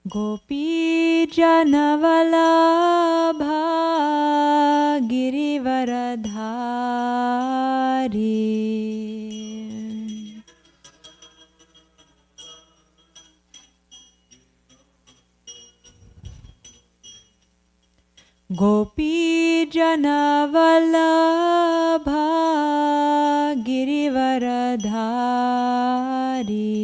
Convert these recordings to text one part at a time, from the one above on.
Gopi Janavalabha Girivaradhari Gopi Janavalabha Girivaradhari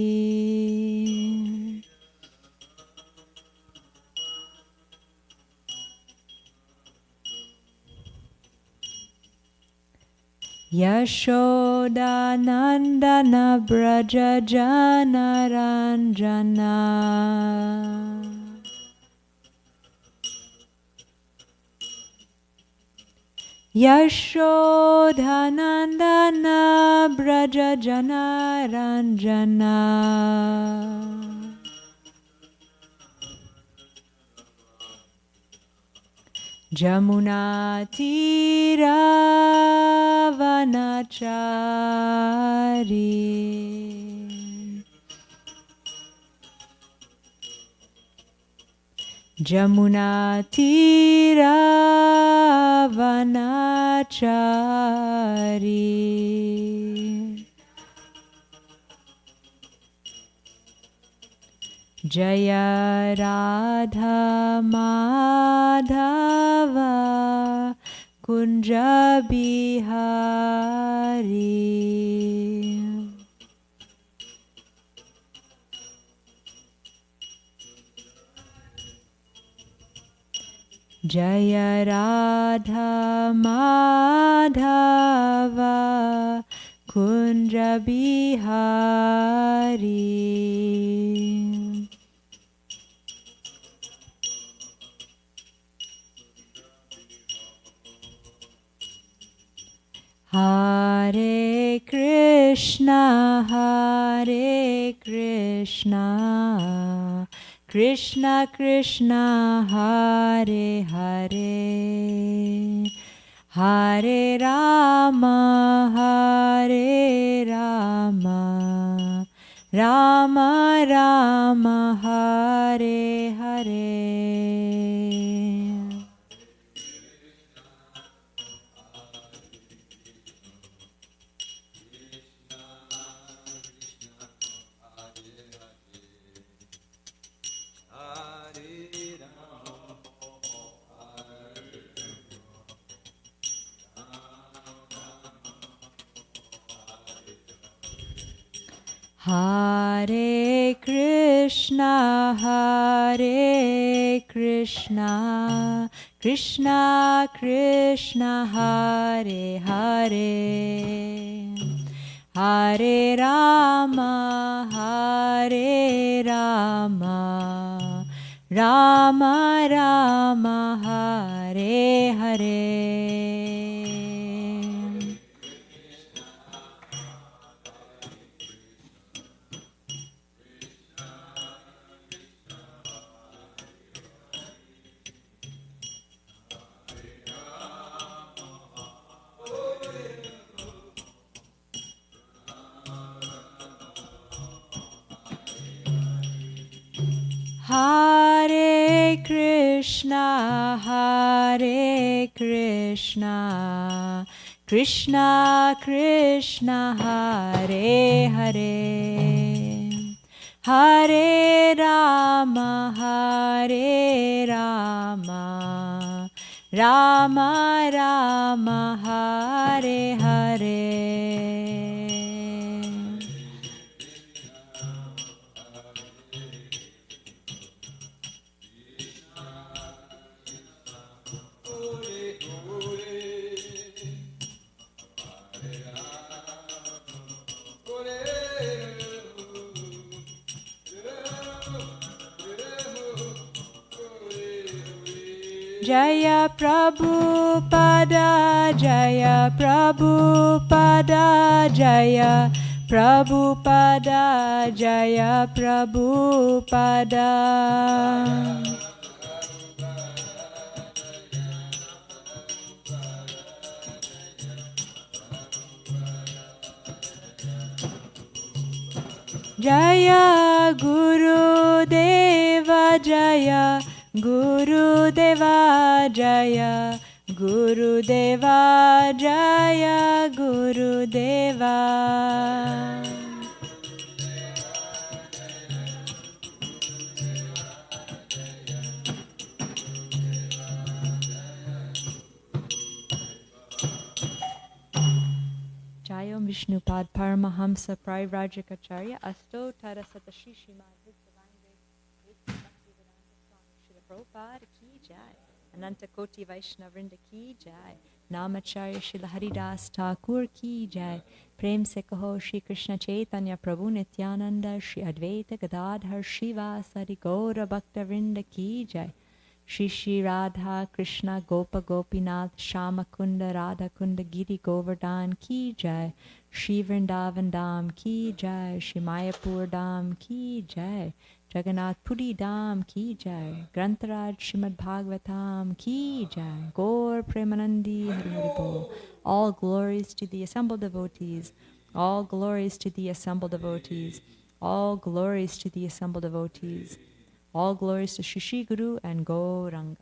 Yashoda Nandana Braja Janaranjana Yashoda Nandana Braja Janaranjana Jamuna Tira Vanachari Jamuna Tira Vanachari Jaya Radha Madhava Kunja Bihari Jaya Radha Madhava Kunja Bihari Hare Krishna, Hare Krishna, Krishna Krishna, Hare Hare, Hare Rama, Hare Rama, Rama Rama, Hare Hare. Hare Krishna, Hare Krishna, Krishna Krishna, Hare Hare, Hare Rama, Hare Rama, Rama Rama, Hare Hare. Hare Krishna, Hare Krishna, Krishna Krishna, Hare Hare, Hare Rama, Hare Rama, Rama Rama, Hare Hare. Jaya Prabhupada, Jaya Prabhupada, Jaya Prabhupada, Jaya Prabhupada. Jaya Guru Deva, Jaya Gurudeva Jaya Gurudeva Jaya Gurudeva. Jayam Vishnupad Paramahamsa Prajrakacharya Asto Tada Satashishi His Divine Grace Bhaktivedanta Swami Srila Prabhupada Ki Jai Ananta Koti Vaishnavrinda Ki Jai Namacharya Srila Haridas Thakur Ki Jai Prem Se Kaho Shri Krishna Chaitanya Prabhu Nityananda Shri Advaita Gadadhar Shivasari Gaura Bhaktavrinda Ki Jai Shri Shri Radha Krishna Gopa Gopinath Shama Kunda Radha Kunda Giri Govardhan Ki Jai Shri Vrindavan Dham Ki Jai Shri Mayapur Dham Ki Jai Jagannath Puri Dham Ki Jai Grantaraj Srimad Bhagavatam Ki Jai Gaur Premanandi Hari Hari Bol. All glories to the assembled devotees. All glories to the assembled devotees. All glories to the assembled devotees. All glories to Shri Shri Guru and Gauranga.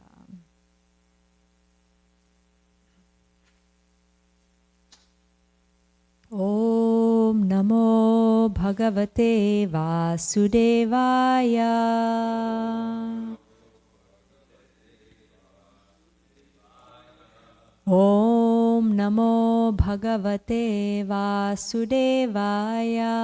Om Namo Bhagavate Vasudevaya. Om Namo Bhagavate Vasudevaya.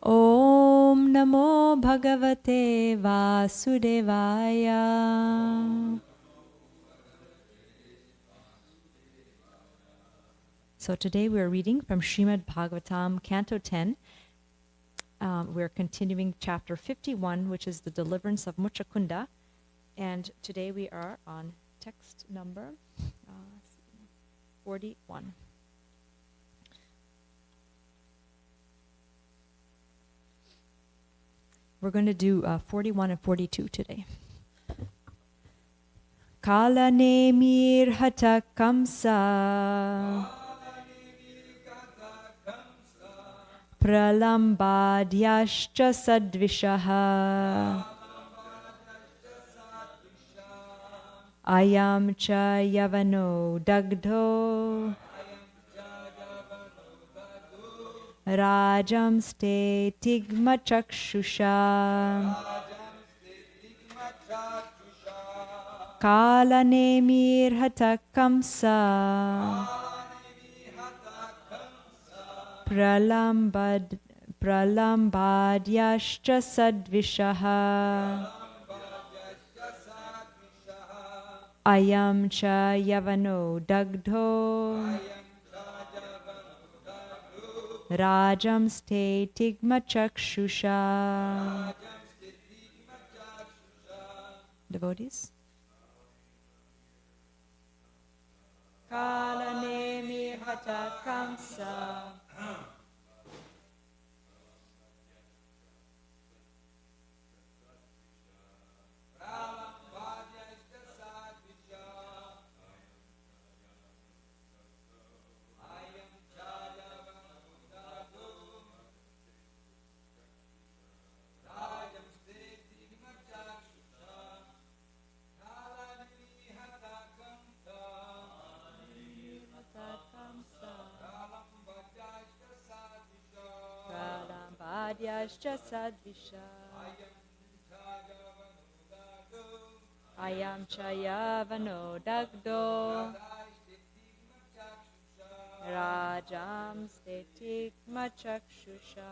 Om Namo Bhagavate Vasudevaya. So today we're reading from Srimad Bhagavatam, Canto 10. We're continuing chapter 51, which is the deliverance of Muchakunda. And today we are on text number 41. We're going to do 41 and 42 today. Kala nemir hata kamsa pralambadyascha sadvishaha ayam cha yavano dagdho Rajam ste tigma chakshusha Kala nemir hata kamsa Pralambadyascha sadvishaha Ayam cha yavano dagdho Rajam ste tigma chakshusha. Devotees? Kala nemi hata kamsa Pralambadyascha sadvisha Ayam chayavano dagdo Rajam stetikma chakshusha.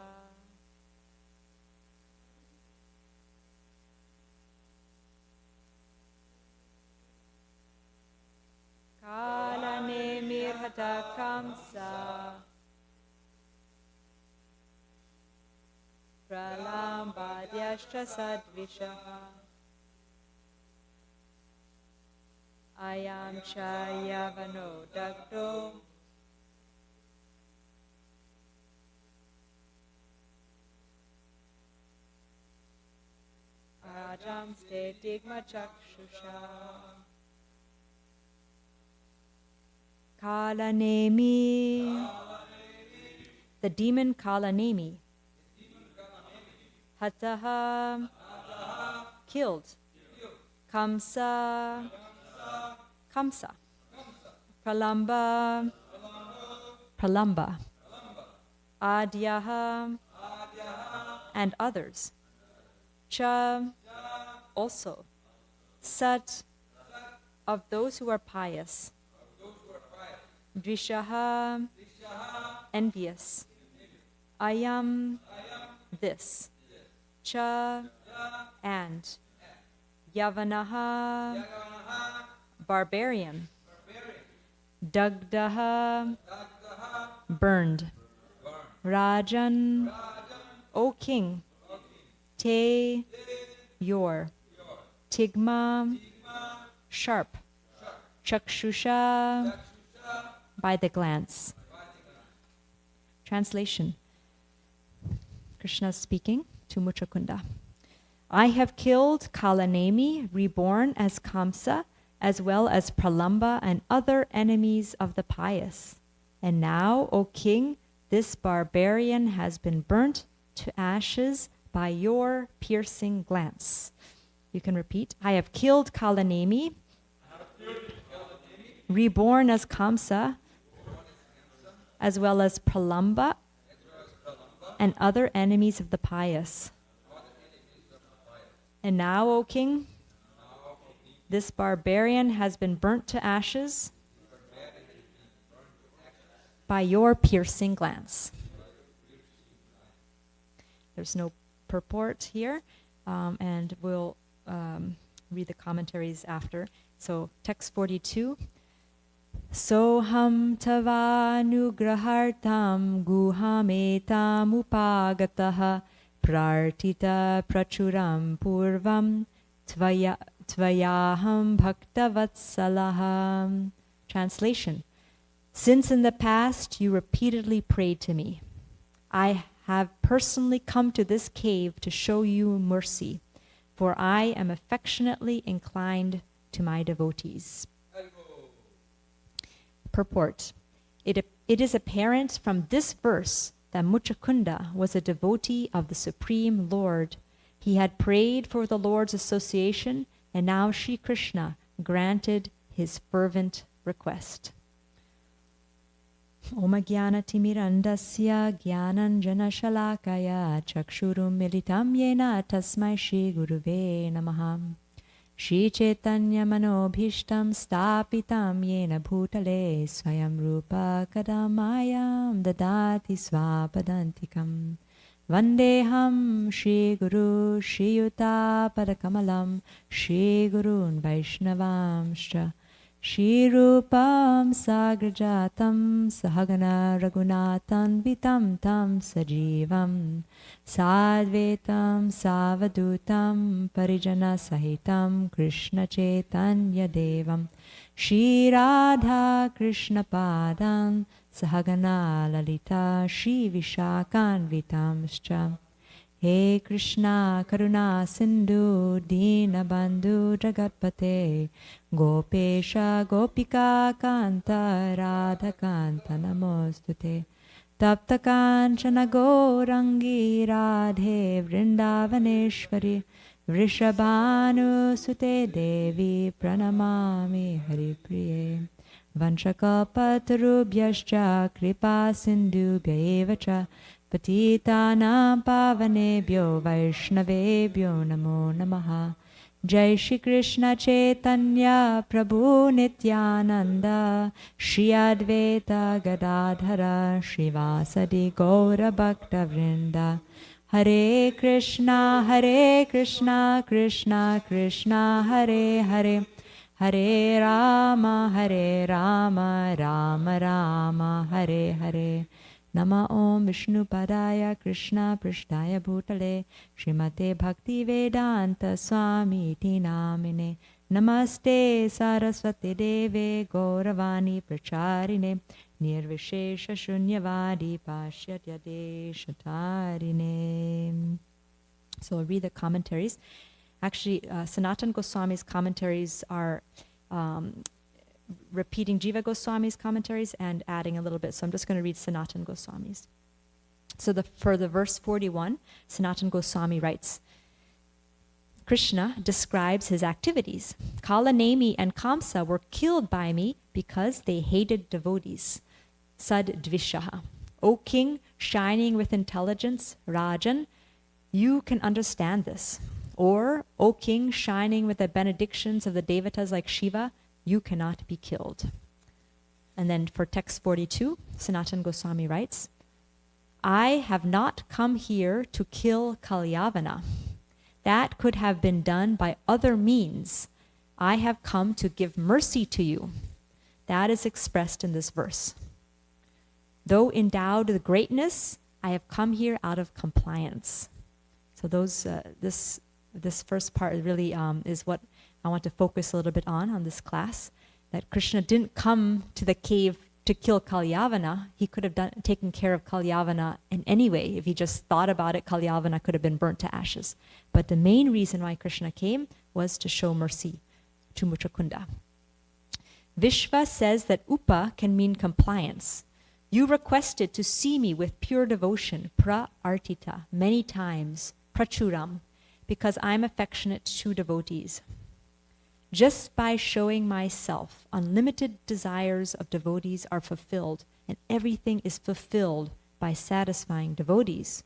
Kala nemir hata kamsa Pralambadyascha sadvishaha Ayam chayavano dagdo Rajam stetigma chakshusha. Kalanemi. The demon Kalanemi Hataha, killed. Kamsa, Kamsa. Pralamba, Pralamba. Adyaha, and others. Cha, also. Sat, of those who are pious. Drishaha, envious. Ayam, this. Cha, and. Yavanaha, barbarian. Dagdaha, burned. Rajan, O king. Te, your. Tigma, sharp. Chakshusha, by the glance. Translation. Krishna speaking to Muchakunda. I have killed Kalanemi, reborn as Kamsa, as well as Pralamba and other enemies of the pious. And now, O king, this barbarian has been burnt to ashes by your piercing glance. You can repeat. I have killed Kalanemi, reborn as Kamsa, as well as Pralamba and other enemies of the pious. And now, O king, this barbarian has been burnt to ashes by your piercing glance. There's no purport here, and we'll read the commentaries after. So, text 42. Soham tavanugrahartam guhametam upagataha prartita prachuram purvam tvayaham bhaktavatsalaha. Translation. Since in the past you repeatedly prayed to me, I have personally come to this cave to show you mercy, for I am affectionately inclined to my devotees. Purport. It is apparent from this verse that Muchakunda was a devotee of the Supreme Lord. He had prayed for the Lord's association, and now Sri Krishna granted his fervent request. Om Jnana Timirandasya Jnananjana Shalakaya Chakshurum Militam Yena Tasmai Shri Guruve Namaha. Shri Chaitanya Manobhishtam Stapitam Yena Bhutale Swayam Rupa Kadamayam Dadati Swapadantikam. Vandeham Shri Guru Shri Yuta Padakamalam Shri Gurun Vaishnavamscha Shri Rupam Sagrajatam Sahagana Raghunatan Vitam Tam Sajivam Sadvetam Savadutam Parijana Sahitam Krishna Chaitanya Devam Shri Radha Krishna Padam Sahagana Lalita Shri Vishakan Vitamscha. He Krishna Karuna Sindhu Dina Bandhu Jagatpate Gopesha Gopika Kanta Radha Kanta Namostute Tapta Kanchana Gourangi Radhe Vrindavaneshwari Vrishabhanu Sute Devi Pranamami Haripriye Vanshakapatarubhyascha Kripa Sindhubhya evacha Patitanam pavanebhyo Vaishnavebhyo namo namaha. Jai Shri Krishna Chaitanya Prabhu Nityananda Shri Advaita Gadadhara Srivasadi Gaura Bhakta Vrinda. Hare Krishna Krishna Krishna Hare Hare Hare Rama Rama Rama Hare Hare. Nama Om Vishnu Padaya Krishna Prishtaya Bhutale Srimate Bhakti Vedanta Swami Iti Namine. Namaste Saraswati Deve Gauravani Pracharine Nirvishesha Shunyavadi Pashyatya Deshatarine. So I'll read the commentaries. Actually, Sanatana Goswami's commentaries are repeating Jiva Goswami's commentaries and adding a little bit. So I'm just going to read Sanatana Goswami's. So for the verse 41, Sanatana Goswami writes, Krishna describes his activities. Kalanemi and Kamsa were killed by me because they hated devotees. Sad Dvishaha. O king, shining with intelligence, Rajan, you can understand this. Or, O king, shining with the benedictions of the devatas like Shiva, you cannot be killed. And then for text 42, Sanatana Goswami writes, I have not come here to kill Kalyavana. That could have been done by other means. I have come to give mercy to you. That is expressed in this verse. Though endowed with greatness, I have come here out of compliance. So this first part really is what I want to focus a little bit on this class. That Krishna didn't come to the cave to kill Kalyavana. He could have taken care of Kalyavana in any way. If he just thought about it, Kalyavana could have been burnt to ashes. But the main reason why Krishna came was to show mercy to Muchakunda. Vishva says that upa can mean compliance. You requested to see me with pure devotion, pra-artita, many times, prachuram, because I'm affectionate to devotees. Just by showing myself, unlimited desires of devotees are fulfilled, and everything is fulfilled by satisfying devotees.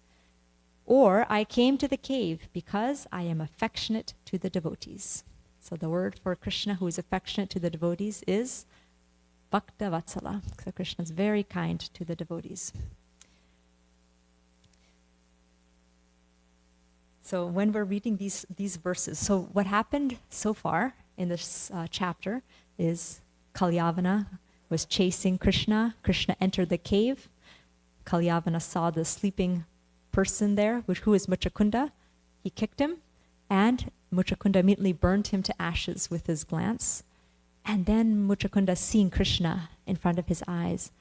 Or I came to the cave because I am affectionate to the devotees. So the word for Krishna who is affectionate to the devotees is Bhakta Vatsala. So Krishna is very kind to the devotees. So when we're reading these verses, so what happened so far in this chapter is Kalyavana was chasing Krishna. Krishna entered the cave. Kalyavana saw the sleeping person there, who is Muchakunda. He kicked him, and Muchakunda immediately burned him to ashes with his glance. And then Muchakunda seeing Krishna in front of his eyes.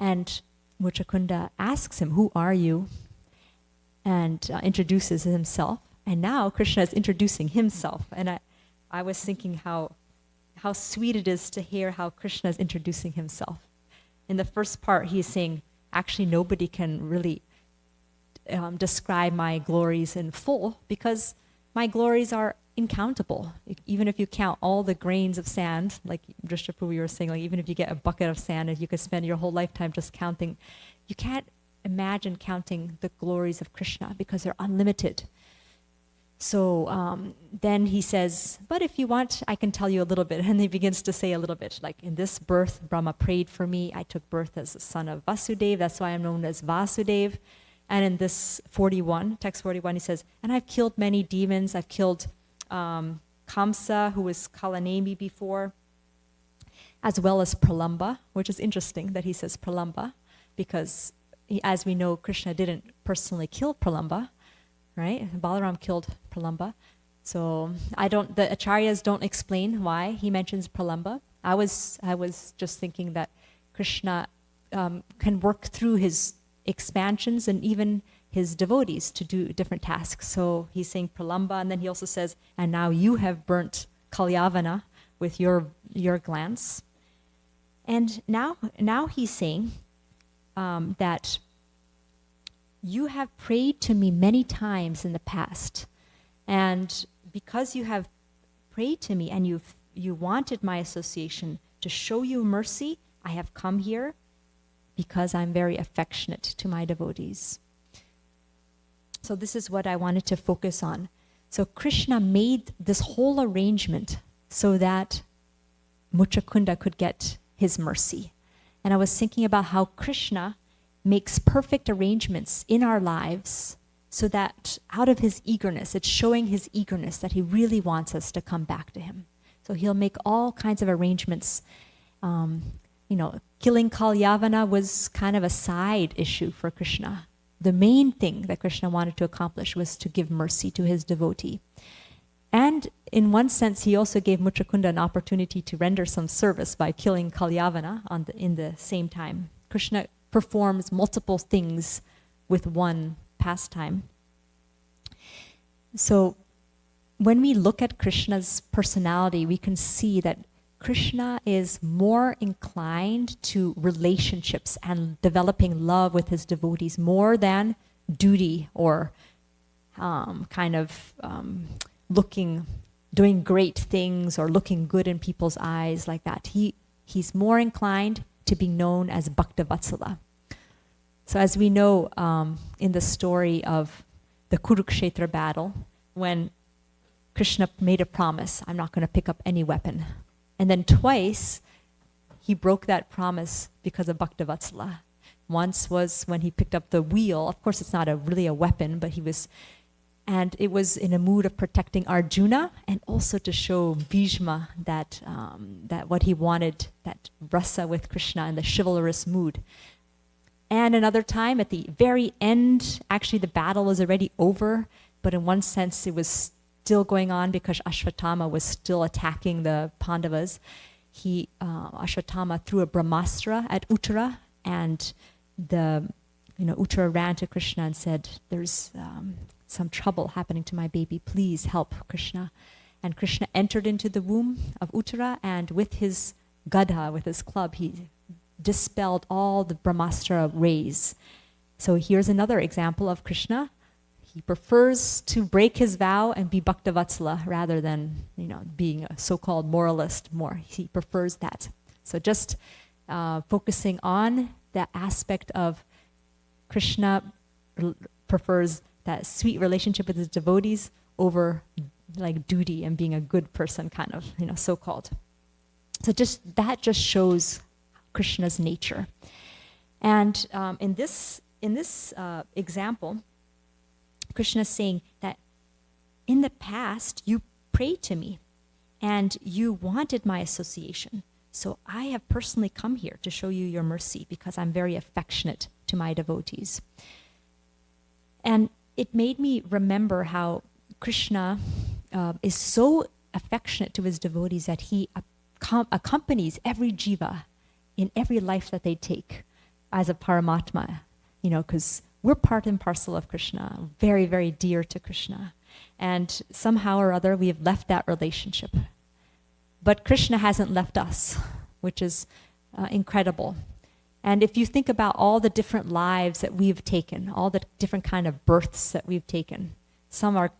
And Muchakunda asks him, who are you? And introduces himself. And now Krishna is introducing himself. And I was thinking how sweet it is to hear how Krishna is introducing himself. In the first part, he is saying, actually nobody can really describe my glories in full because my glories are incountable. Even if you count all the grains of sand, like Drishtaprabhu, you were saying, like even if you get a bucket of sand and you could spend your whole lifetime just counting, you can't imagine counting the glories of Krishna because they're unlimited. So then he says, but if you want, I can tell you a little bit. And he begins to say a little bit, like in this birth, Brahma prayed for me. I took birth as the son of Vasudeva. That's why I'm known as Vasudeva. And in this 41, text 41, he says, and I've killed many demons. I've killed Kamsa, who was Kalanemi before, as well as Pralamba, which is interesting that he says Pralamba, because as we know, Krishna didn't personally kill Pralamba, right? Balaram killed Pralamba. So the acharyas don't explain why he mentions Pralamba. I was just thinking that Krishna can work through his expansions and even his devotees to do different tasks. So he's saying Pralamba, and then he also says, and now you have burnt Kalyavana with your glance. And now he's saying that you have prayed to me many times in the past, and because you have prayed to me and you wanted my association to show you mercy, I have come here because I'm very affectionate to my devotees. So this is what I wanted to focus on. So Krishna made this whole arrangement so that Muchakunda could get his mercy. And I was thinking about how Krishna makes perfect arrangements in our lives so that out of his eagerness, it's showing his eagerness that he really wants us to come back to him. So he'll make all kinds of arrangements. Killing Kalyavana was kind of a side issue for Krishna. The main thing that Krishna wanted to accomplish was to give mercy to his devotee. And in one sense, he also gave Muchakunda an opportunity to render some service by killing Kalyavana in the same time. Krishna performs multiple things with one pastime. So when we look at Krishna's personality, we can see that Krishna is more inclined to relationships and developing love with his devotees more than duty or doing great things or looking good in people's eyes like that. He's more inclined to be known as Bhaktavatsala. So as we know in the story of the Kurukshetra battle, when Krishna made a promise, I'm not going to pick up any weapon. And then twice, he broke that promise because of Bhaktavatsala. Once was when he picked up the wheel. Of course, it's not really a weapon, but and it was in a mood of protecting Arjuna and also to show Bhishma that what he wanted, that rasa with Krishna in the chivalrous mood. And another time at the very end, actually the battle was already over, but in one sense it was still going on because Ashwatthama was still attacking the Pandavas. Ashwatthama threw a Brahmastra at Uttara, and Uttara ran to Krishna and said, there's some trouble happening to my baby, please help Krishna. And Krishna entered into the womb of Uttara, and with his gadha, with his club, he dispelled all the Brahmastra rays. So here's another example of Krishna. He prefers to break his vow and be Bhaktavatsala rather than being a so-called moralist more. He prefers that. So just focusing on the aspect of Krishna prefers that sweet relationship with his devotees over like duty and being a good person, kind of, so-called. So that just shows Krishna's nature. And in this example, Krishna is saying that in the past you prayed to me and you wanted my association. So I have personally come here to show you your mercy because I'm very affectionate to my devotees. And it made me remember how Krishna is so affectionate to his devotees that he accompanies every jiva in every life that they take as a Paramatma, because we're part and parcel of Krishna, very, very dear to Krishna. And somehow or other, we have left that relationship. But Krishna hasn't left us, which is incredible. And if you think about all the different lives that we've taken, all the different kind of births that we've taken, some are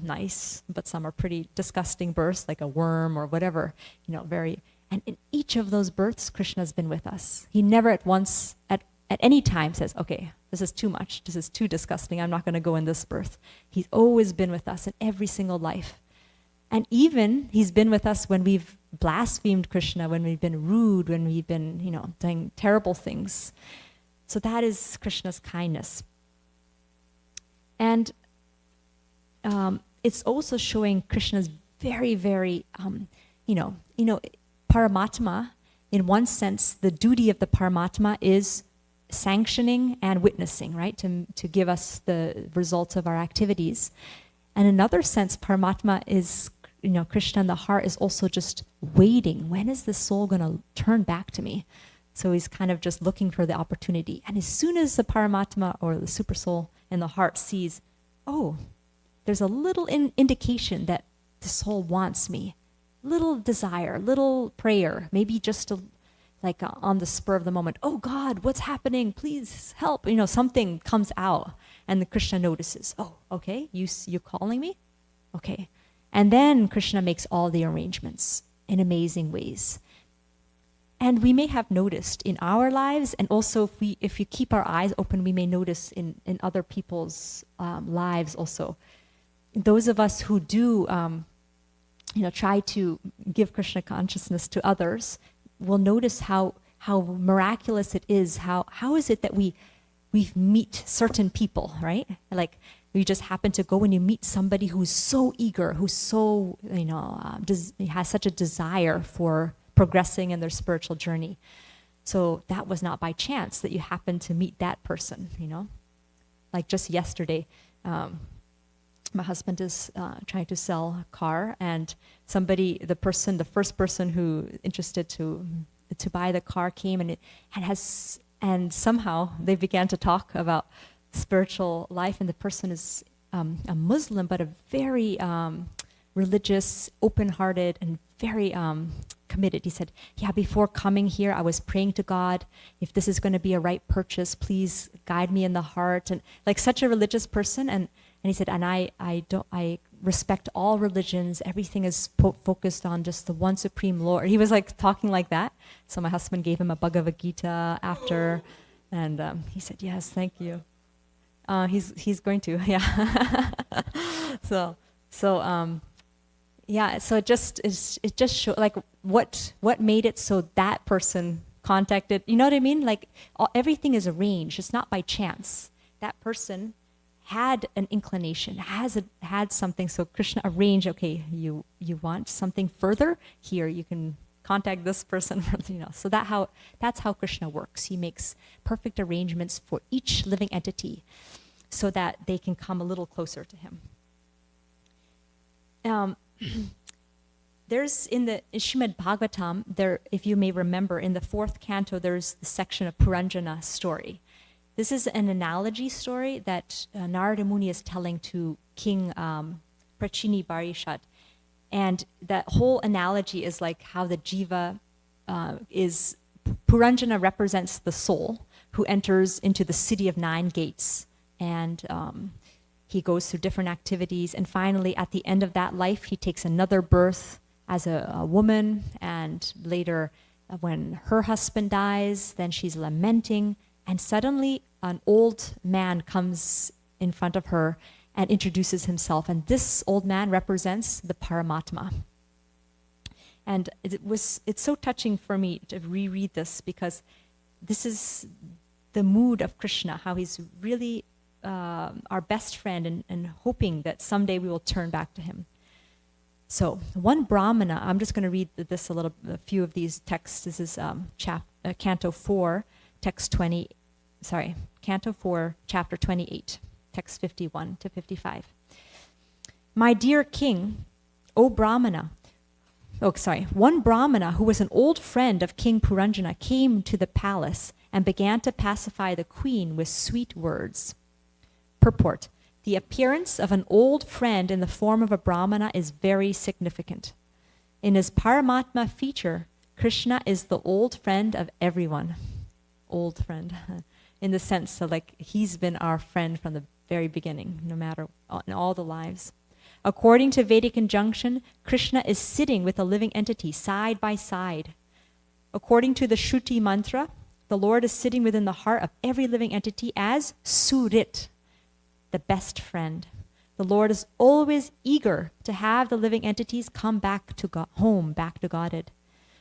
nice, but some are pretty disgusting births, like a worm or whatever, and in each of those births, Krishna's been with us. He never at any time says, okay, this is too much, this is too disgusting, I'm not going to go in this birth. He's always been with us in every single life. And even he's been with us when we've blasphemed Krishna, when we've been rude, when we've been, doing terrible things. So that is Krishna's kindness. And it's also showing Krishna's very, very, Paramatma, in one sense, the duty of the Paramatma is sanctioning and witnessing, right? To give us the results of our activities. And in another sense, Paramatma is, Krishna in the heart is also just waiting. When is the soul going to turn back to me? So he's kind of just looking for the opportunity. And as soon as the Paramatma or the super soul in the heart sees, oh, there's a little indication that the soul wants me, little desire, little prayer, maybe just on the spur of the moment, oh God, what's happening? Please help. Something comes out and the Krishna notices, oh, okay, you're calling me? Okay. And then Krishna makes all the arrangements in amazing ways. And we may have noticed in our lives, and also if we keep our eyes open, we may notice in other people's lives also. Those of us who do, try to give Krishna consciousness to others, will notice how miraculous it is. How is it that we meet certain people, right? Like you just happen to go and you meet somebody who's so eager, who's so has such a desire for progressing in their spiritual journey. So that was not by chance that you happened to meet that person, Like just yesterday, my husband is trying to sell a car, and the first person who interested to buy the car came, and somehow they began to talk about spiritual life, and the person is a Muslim, but a very religious, open-hearted, and very committed. He said, yeah, before coming here, I was praying to God, if this is going to be a right purchase, please guide me in the heart. And like such a religious person. And he said, and I respect all religions. Everything is focused on just the one supreme Lord. He was like talking like that. So my husband gave him a Bhagavad Gita after, and he said, yes, thank you. He's going to, yeah. so it just showed like what made it so that person contacted. You know what I mean? Like everything is arranged. It's not by chance. That person had an inclination, had something. So Krishna arranged. Okay, you want something further? Here, you can contact this person. So that's how Krishna works. He makes perfect arrangements for each living entity, so that they can come a little closer to him. There's in the Srimad Bhagavatam, if you may remember, in the 4th canto, there's the section of Puranjana story. This is an analogy story that Narada Muni is telling to King Prachini Barishat. And that whole analogy is like how the jiva Puranjana represents the soul who enters into the city of 9 gates. And he goes through different activities. And finally, at the end of that life, he takes another birth as a woman. And later, when her husband dies, then she's lamenting. And suddenly, an old man comes in front of her and introduces himself. And this old man represents the Paramatma. And it's so touching for me to reread this, because this is the mood of Krishna, how he's really our best friend, and hoping that someday we will turn back to him. So one Brahmana, I'm just going to read a few of these texts. This is Canto 4, Canto 4, Chapter 28, text 51 to 55. My dear king, O Brahmana, one Brahmana who was an old friend of King Puranjana came to the palace and began to pacify the queen with sweet words. Purport: the appearance of an old friend in the form of a Brahmana is very significant. In his Paramatma feature, Krishna is the old friend of everyone. Old friend, in the sense that like he's been our friend from the very beginning, no matter in all the lives. According to Vedic injunction, Krishna is sitting with a living entity side by side. According to the Shruti mantra, the Lord is sitting within the heart of every living entity as Surit, the best friend. The Lord is always eager to have the living entities come back to home, back to Godhead.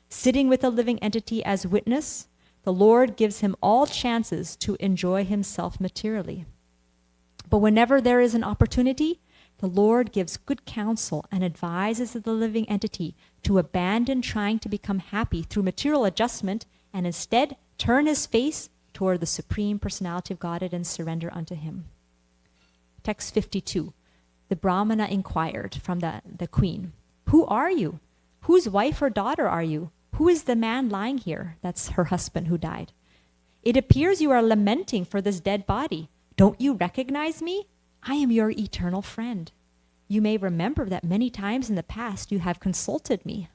Sitting with a living entity as witness, the Lord gives him all chances to enjoy himself materially. But whenever there is an opportunity, the Lord gives good counsel and advises the living entity to abandon trying to become happy through material adjustment and instead turn his face toward the Supreme Personality of Godhead and surrender unto him. Text 52. The Brahmana inquired from the queen, "Who are you? Whose wife or daughter are you? Who is the man lying here?" That's her husband who died. "It appears you are lamenting for this dead body. Don't you recognize me? I am your eternal friend. You may remember that many times in the past you have consulted me."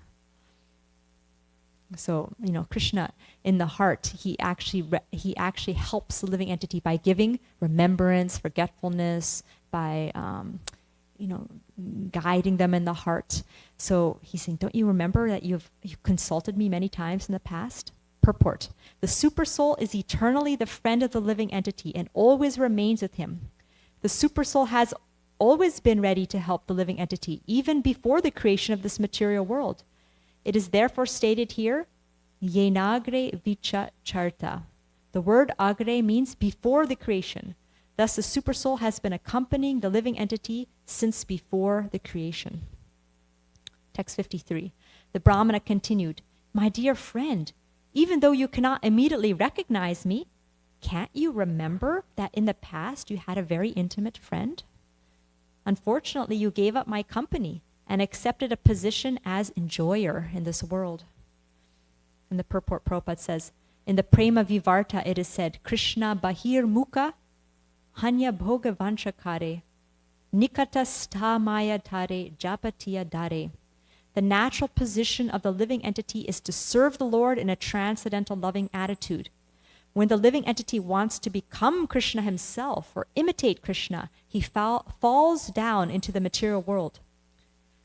So, Krishna in the heart, he actually helps the living entity by giving remembrance, forgetfulness, by guiding them in the heart. So he's saying, don't you remember that you've consulted me many times in the past? Purport: the Supersoul is eternally the friend of the living entity and always remains with him. The Supersoul has always been ready to help the living entity, even before the creation of this material world. It is therefore stated here, Yenagre Vicha Charta. The word agre means before the creation. Thus the Supersoul has been accompanying the living entity since before the creation. Text 53. The Brahmana continued, "My dear friend, even though you cannot immediately recognize me, can't you remember that in the past you had a very intimate friend? Unfortunately, you gave up my company and accepted a position as enjoyer in this world." And the purport Prabhupada says, in the Prema Vivarta it is said, "Krishna Bahir Mukha Hanya Bhoga Vanchakare Nikatastamaya tare japatiya dare. The natural position of the living entity is to serve the Lord in a transcendental loving attitude. When the living entity wants to become Krishna himself or imitate Krishna, he falls down into the material world.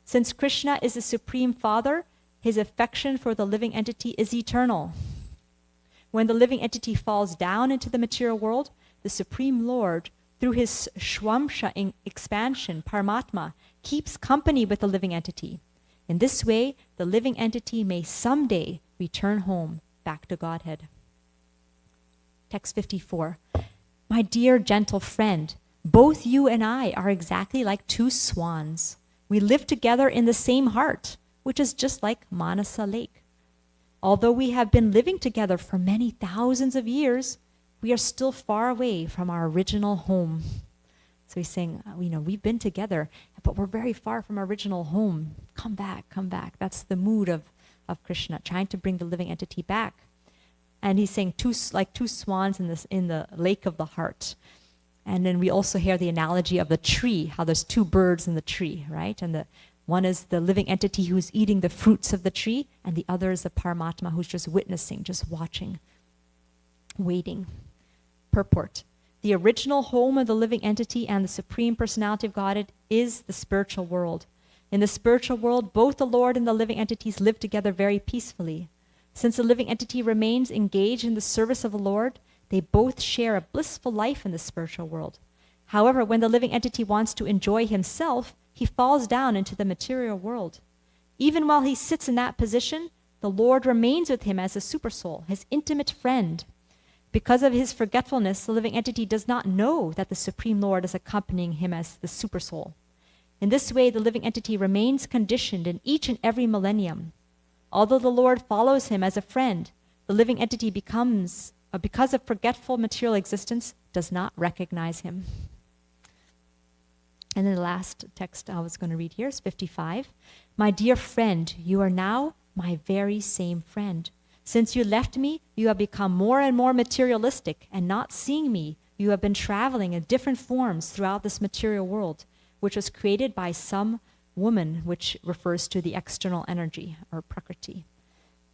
Since Krishna is the Supreme Father, his affection for the living entity is eternal. When the living entity falls down into the material world, the Supreme Lord, through his Shwamsha expansion, Paramatma, keeps company with the living entity. In this way, the living entity may someday return home back to Godhead. Text 54. My dear gentle friend, both you and I are exactly like two swans. We live together in the same heart, which is just like Manasa Lake. Although we have been living together for many thousands of years, we are still far away from our original home. So he's saying, we've been together, but we're very far from our original home. Come back, come back. That's the mood of Krishna, trying to bring the living entity back. And he's saying like two swans in the lake of the heart. And then we also hear the analogy of the tree, how there's two birds in the tree, right? And one is the living entity who's eating the fruits of the tree, and the other is the Paramatma who's just witnessing, just watching, waiting. Purport. The original home of the living entity and the Supreme Personality of Godhead is the spiritual world. In the spiritual world, both the Lord and the living entities live together very peacefully. Since the living entity remains engaged in the service of the Lord, they both share a blissful life in the spiritual world. However, when the living entity wants to enjoy himself, he falls down into the material world. Even while he sits in that position, the Lord remains with him as a supersoul, his intimate friend. Because of his forgetfulness, the living entity does not know that the Supreme Lord is accompanying him as the supersoul. In this way, the living entity remains conditioned in each and every millennium. Although the Lord follows him as a friend, the living entity because of forgetful material existence, does not recognize him. And then the last text I was going to read here is 55. My dear friend, you are now my very same friend. Since you left me, you have become more and more materialistic, and not seeing me, you have been traveling in different forms throughout this material world, which was created by some woman, which refers to the external energy, or prakriti.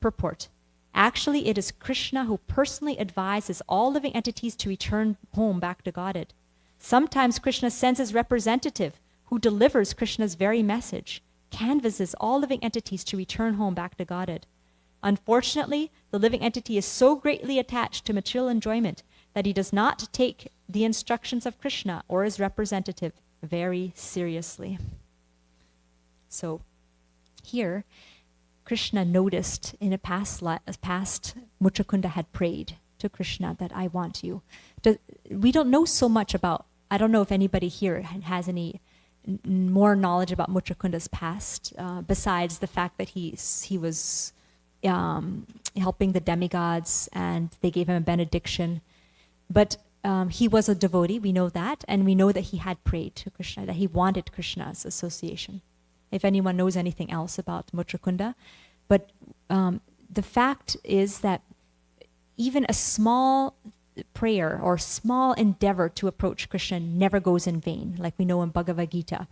Purport. Actually, it is Krishna who personally advises all living entities to return home back to Godhead. Sometimes Krishna sends his representative, who delivers Krishna's very message, canvasses all living entities to return home back to Godhead. Unfortunately, the living entity is so greatly attached to material enjoyment that he does not take the instructions of Krishna or his representative very seriously. So here, Krishna noticed in a past Muchakunda had prayed to Krishna that I want you. We don't know so much about, I don't know if anybody here has any more knowledge about Muchakunda's past, besides the fact that he was helping the demigods and they gave him a benediction. But he was a devotee, we know that, and we know that he had prayed to Krishna, that he wanted Krishna's association. If anyone knows anything else about Muchakunda. But the fact is that even a small prayer or small endeavor to approach Krishna never goes in vain, like we know in Bhagavad Gita.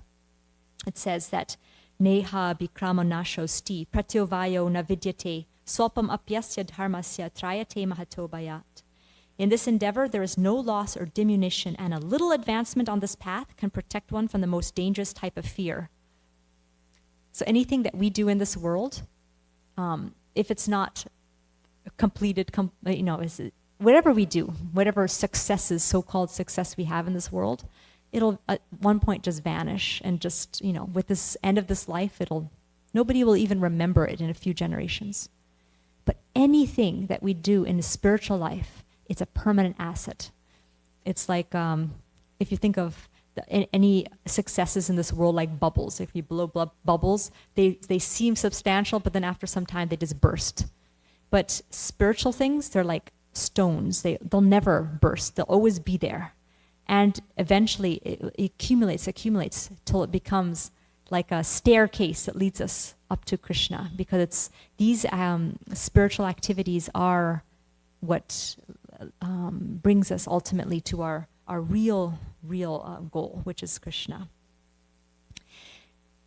It says that Neha bikrama nashosti pratyovayo na vidyate swapam apyasya dharmasya trayate mahato bayat. In this endeavor, there is no loss or diminution, and a little advancement on this path can protect one from the most dangerous type of fear. So anything that we do in this world, if it's not completed, whatever we do, whatever successes, so-called success we have in this world, it'll at one point just vanish, and just, with this end of this life, nobody will even remember it in a few generations. But anything that we do in the spiritual life, it's a permanent asset. It's like, if you think of any successes in this world like bubbles. If you blow bubbles, they seem substantial, but then after some time they just burst. But spiritual things, they're like stones. They'll never burst. They'll always be there. And eventually it accumulates till it becomes like a staircase that leads us up to Krishna, because these spiritual activities are what brings us ultimately to our real goal, which is Krishna.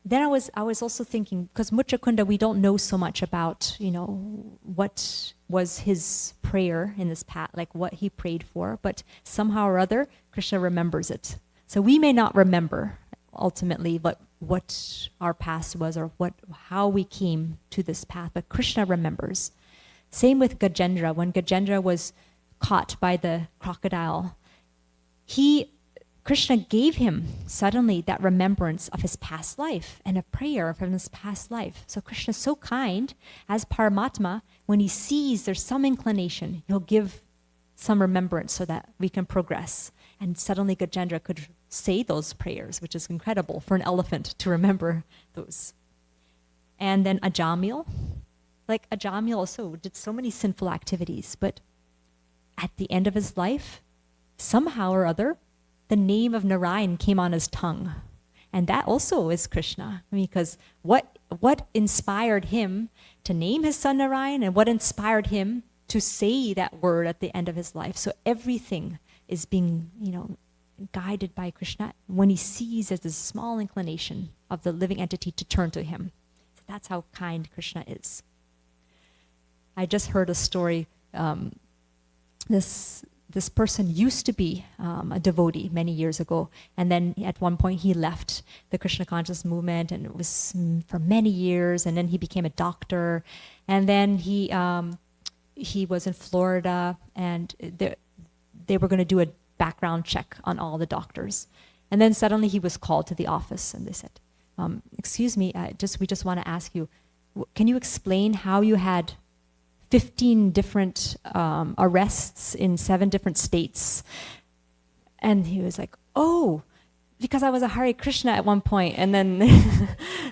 then I was also thinking, because Muchakunda, we don't know so much about, what was his prayer in this path, like what he prayed for, but somehow or other, Krishna remembers it. So we may not remember ultimately what our past was or how we came to this path, but Krishna remembers. Same with Gajendra. When Gajendra was caught by the crocodile, Krishna gave him suddenly that remembrance of his past life and a prayer from his past life. So Krishna is so kind. As Paramatma, when he sees there's some inclination, he'll give some remembrance so that we can progress. And suddenly Gajendra could say those prayers, which is incredible for an elephant to remember those. And then Ajamil. Like Ajamil also did so many sinful activities, but at the end of his life, somehow or other, the name of Narayan came on his tongue. And that also is Krishna. Because what inspired him to name his son Narayan, and what inspired him to say that word at the end of his life? So everything is being, guided by Krishna when he sees there's this small inclination of the living entity to turn to him. So that's how kind Krishna is. I just heard a story. This person used to be a devotee many years ago, and then at one point he left the Krishna conscious movement, and it was for many years, and then he became a doctor, and then he was in Florida, and they were going to do a background check on all the doctors, and then suddenly he was called to the office, and they said, "Excuse me, we just want to ask you, can you explain how you had 15 different arrests in 7 different states?" And he was like, "Oh, because I was a Hare Krishna at one point." And then,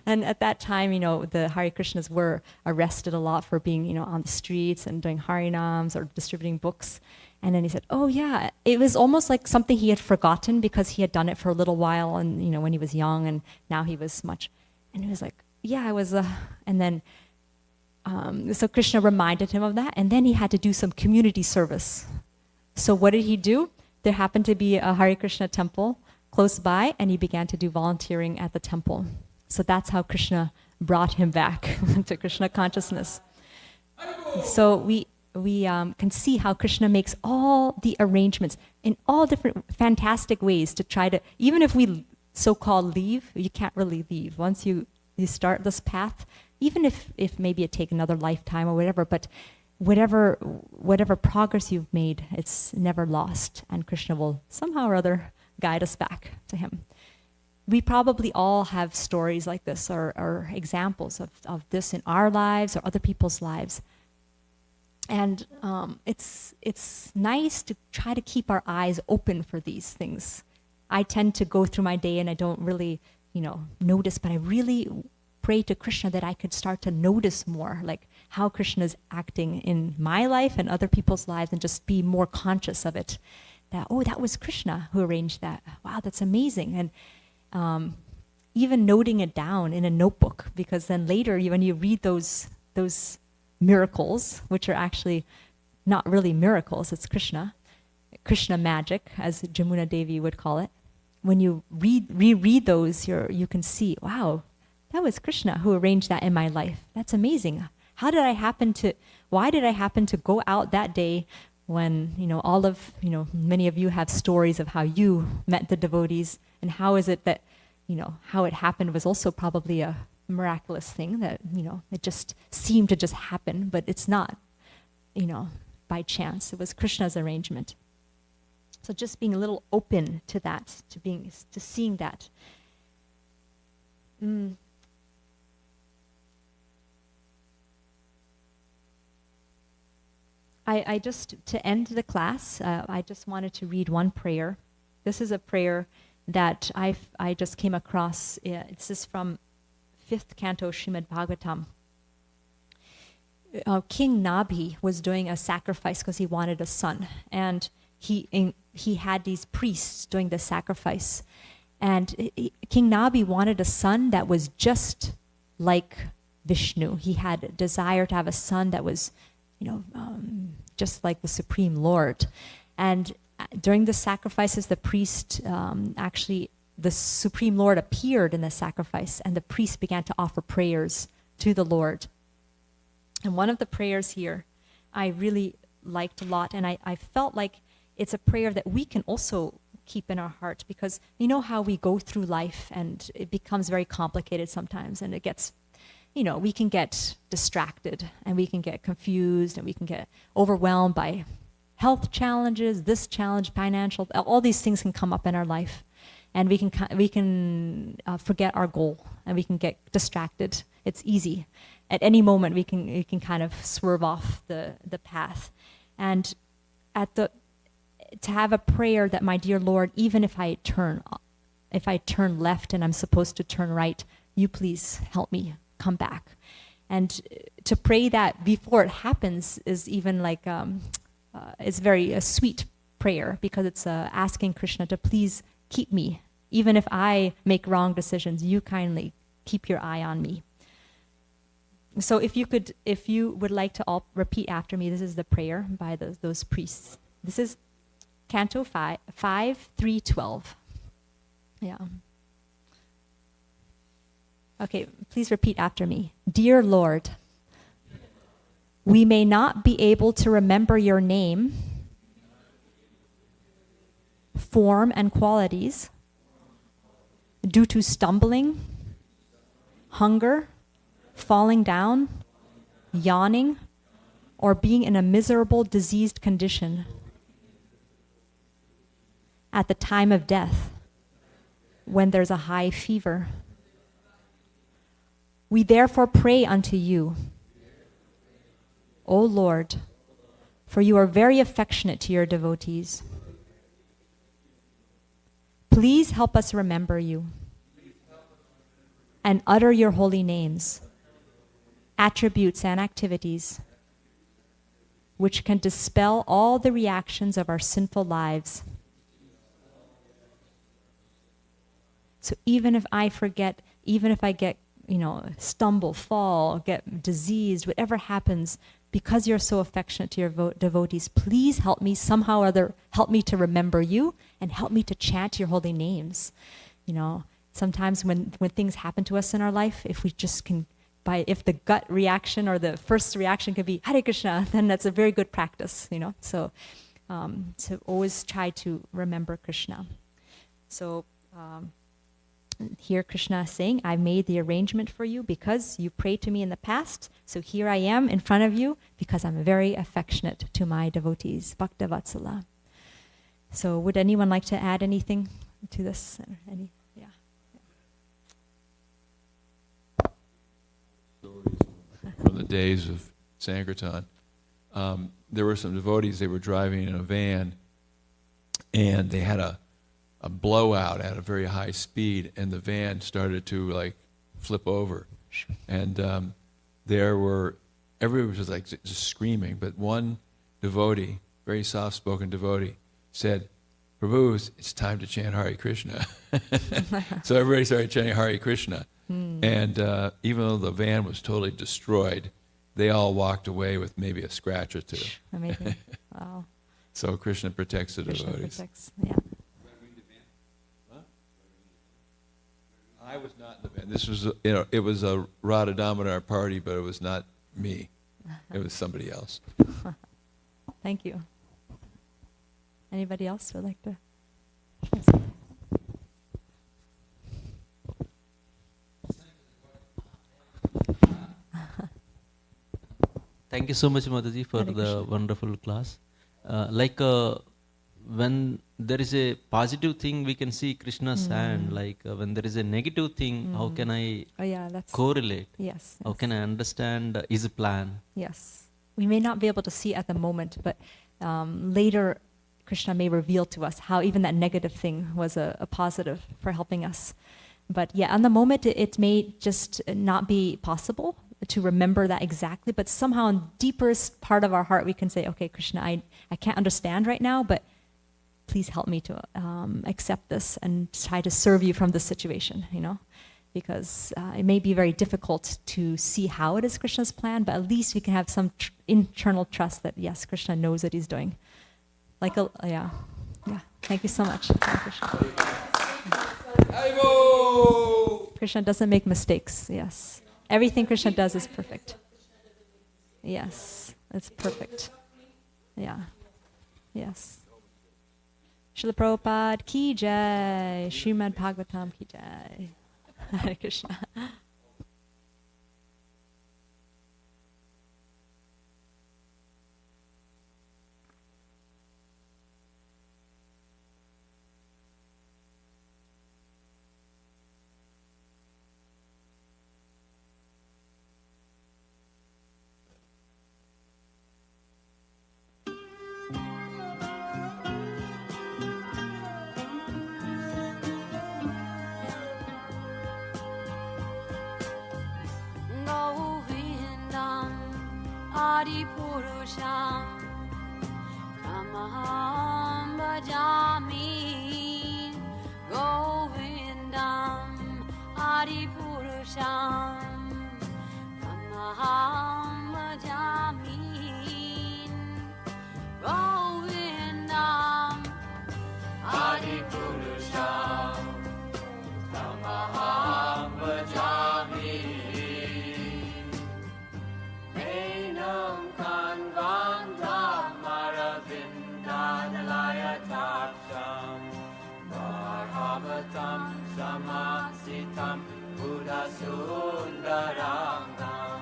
and at that time, the Hare Krishnas were arrested a lot for being, on the streets and doing Harinams or distributing books. And then he said, "Oh yeah," it was almost like something he had forgotten because he had done it for a little while, and when he was young, and now he was much. And he was like, "Yeah, I was," and then. So Krishna reminded him of that, and then he had to do some community service. So what did he do? There happened to be a Hare Krishna temple close by, and he began to do volunteering at the temple. So that's how Krishna brought him back to Krishna consciousness. So we can see how Krishna makes all the arrangements in all different fantastic ways to try to, even if we so-called leave, you can't really leave. Once you start this path, even if maybe it take another lifetime or whatever, but whatever progress you've made, it's never lost, and Krishna will somehow or other guide us back to him. We probably all have stories like this or examples of this in our lives or other people's lives. And it's nice to try to keep our eyes open for these things. I tend to go through my day and I don't really, notice, but I really pray to Krishna that I could start to notice more, like how Krishna is acting in my life and other people's lives, and just be more conscious of it. That, oh, that was Krishna who arranged that. Wow, that's amazing. And even noting it down in a notebook, because then later when you read those miracles, which are actually not really miracles, it's Krishna magic, as Jamuna Devi would call it. When you reread those, you can see, wow, that was Krishna who arranged that in my life. That's amazing. Why did I happen to go out that day when, many of you have stories of how you met the devotees, and how is it that, how it happened was also probably a miraculous thing that, it just seemed to just happen, but it's not, by chance. It was Krishna's arrangement. So just being a little open to that, to seeing that. I just, to end the class, I just wanted to read one prayer. This is a prayer that I just came across. This is from 5th canto Srimad Bhagavatam. King Nabhi was doing a sacrifice because he wanted a son, and he had these priests doing the sacrifice, and King Nabhi wanted a son that was just like Vishnu. He had a desire to have a son that was, just like the Supreme Lord. And during the sacrifices, the priest actually the Supreme Lord appeared in the sacrifice, and the priest began to offer prayers to the Lord. And one of the prayers here I really liked a lot, and I felt like it's a prayer that we can also keep in our heart, because you know how we go through life and it becomes very complicated sometimes, and it gets, we can get distracted and we can get confused and we can get overwhelmed by health challenges, this challenge, financial, all these things can come up in our life, and we can forget our goal and we can get distracted. It's easy. At any moment we can kind of swerve off the path. And to have a prayer that, my dear Lord, even if I turn left and I'm supposed to turn right, you please help me come back. And to pray that before it happens is even like, it's very a sweet prayer, because it's asking Krishna to please keep me. Even if I make wrong decisions, you kindly keep your eye on me. So if you would like to all repeat after me, this is the prayer by those priests. This is Canto 5, 3:12. Yeah. Okay, please repeat after me. Dear Lord, we may not be able to remember your name, form, and qualities due to stumbling, hunger, falling down, yawning, or being in a miserable, diseased condition at the time of death, when there's a high fever. We therefore pray unto you, O Lord, for you are very affectionate to your devotees. Please help us remember you and utter your holy names, attributes, and activities which can dispel all the reactions of our sinful lives. So even if I forget, even if I get, stumble, fall, get diseased, whatever happens, because you're so affectionate to your devotees, please help me somehow or other, help me to remember you and help me to chant your holy names. Sometimes when things happen to us in our life, if we just can, if the gut reaction or the first reaction could be Hare Krishna, then that's a very good practice, So always try to remember Krishna. So here Krishna is saying, I made the arrangement for you because you prayed to me in the past. So here I am in front of you because I'm very affectionate to my devotees. Bhakta Vatsala. So would anyone like to add anything to this? Yeah. From the days of Sankirtan, there were some devotees, they were driving in a van and they had a blowout at a very high speed, and the van started to flip over, and everybody was just screaming. But one devotee, very soft-spoken devotee, said, "Prabhu, it's time to chant Hare Krishna." So everybody started chanting Hare Krishna, and even though the van was totally destroyed, they all walked away with maybe a scratch or two. Amazing! Wow. So Krishna protects the Krishna devotees. Protects, yeah. I was not in the band. This was, it was a Radha Damodar party, but it was not me. It was somebody else. Thank you. Anybody else would like to? Thank you so much, Mataji, for the wonderful class. When there is a positive thing, we can see Krishna's hand. When there is a negative thing, how can I correlate? Yes. How can I understand his plan? Yes. We may not be able to see at the moment, but later Krishna may reveal to us how even that negative thing was a positive for helping us. But yeah, on the moment, it may just not be possible to remember that exactly, but somehow in the deepest part of our heart, we can say, okay, Krishna, I can't understand right now, but please help me to accept this and try to serve you from this situation, because it may be very difficult to see how it is Krishna's plan, but at least we can have some internal trust that, yes, Krishna knows what he's doing. Yeah. Thank you so much. Krishna. Haribo! Krishna doesn't make mistakes. Yes. Everything Krishna does is perfect. Yes. It's perfect. Yeah. Yes. Srila Prabhupada ki jai. Srimad Bhagavatam ki jai. Hare Krishna. Adipurusham Tamaham Bhajami Govindam Adipurusham Tamaham Bhajami Govindam Adipurusham Tamaham Bhajami Marhavatam Samasitam Buddha Sundarangam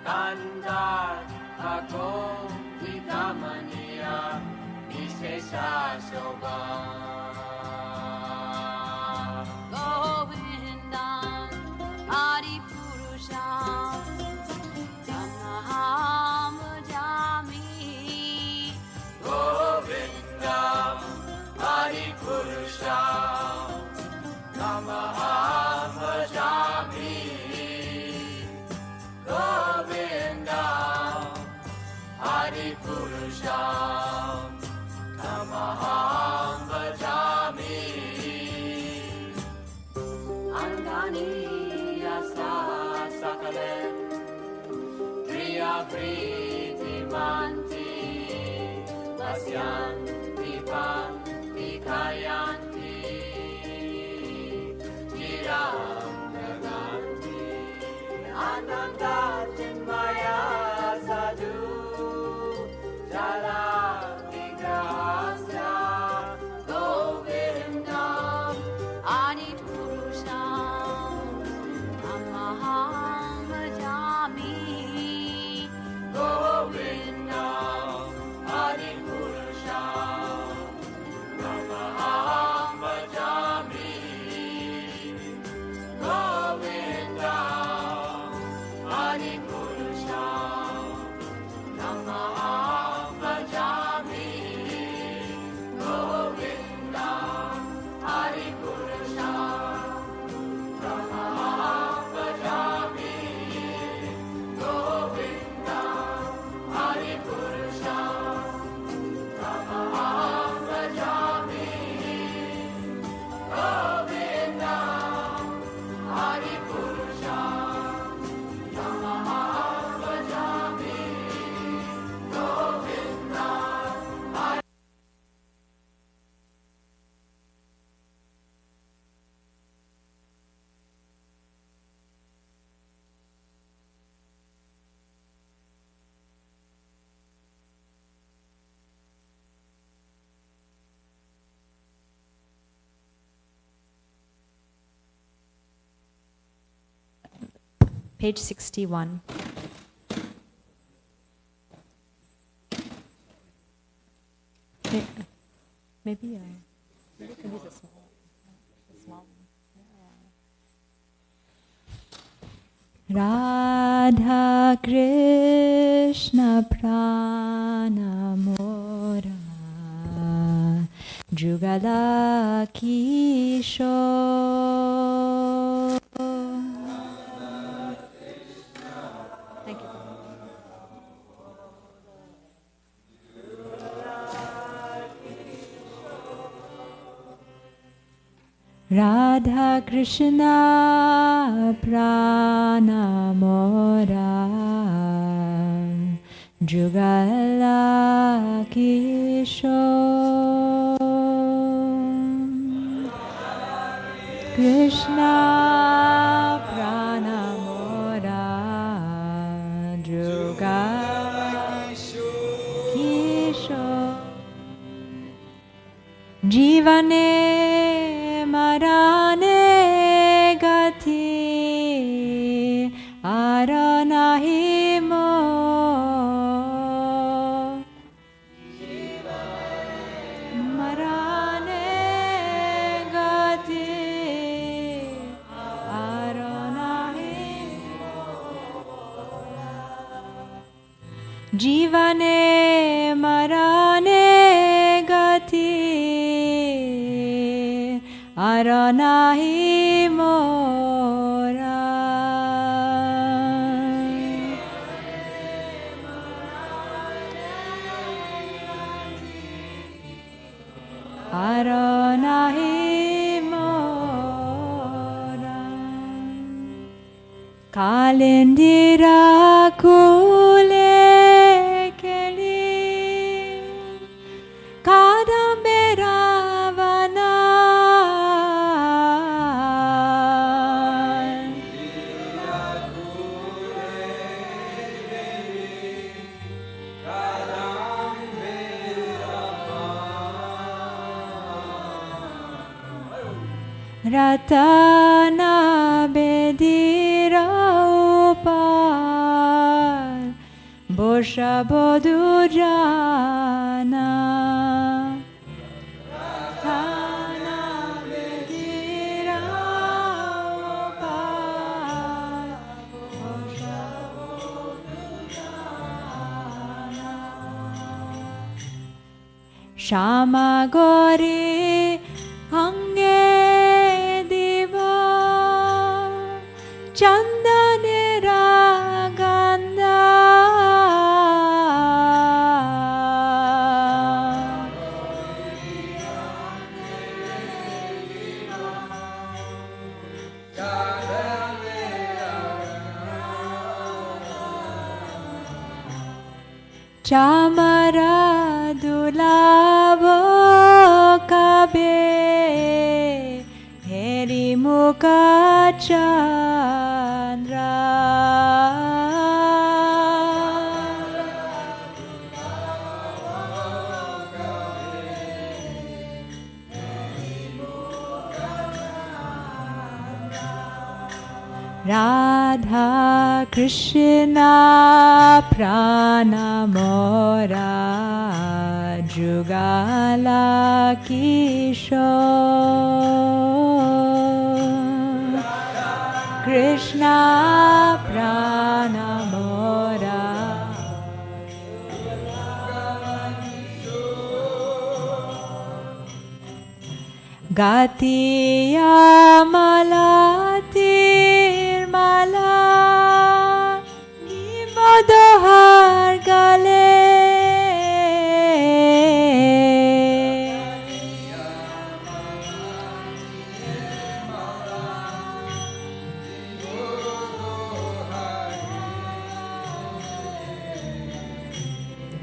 Kandar Akom Vikamaniya Vishesha Shobha Govindam Adipurusham Tamaham Bhajami Govindam Adipurusham Tamaham Bhajami Govindam Adipurusham Tamaham Bhajami Angani Yasa Sakalen Kriya Priti Manti Vasyanti Panti Kayanti Chiram Naganti Ananda Chinmaya Sadhu Jala Vigrahasya Govindam Adipurusham Tamaham Bhajami Govindam Adipurusham Tamaham Bhajami Govindam Adipurusham Tamaham Bhajami Govindam Adipurusham Tamaham Bhajami Govindam Adipurusham Tamaham Bhajami Govindam Adipurusham Tamaham Bhajami Govindam Page 61. Maybe you can use a small one. Radha Krishna Pranamora Jugala Kishore. Thank you. Radha Krishna Pranamora Jugala Kishore Krishna pranamora juga Kishore Jivane marane gati aranahi mo marane gati aranahi Jivane marane gati aranahi mora aranahi mora kalendira kule keli kadamberavana Ratna bedira upar Bosha bodu jana Ratna bedira upar Bosha bodu jana Shama gori hange Chandanera ganda Chamara dulabo kabe Heri mukha chandra Radha Krishna pranamora jugala Kishore Krishna pranamora Gatiya malatir mala Nimadohar gale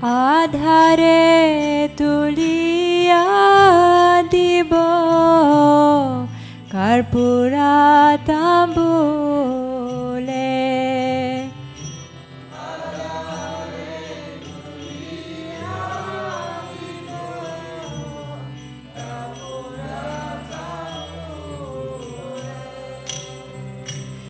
Adhare tuliya dibo Karpura tambu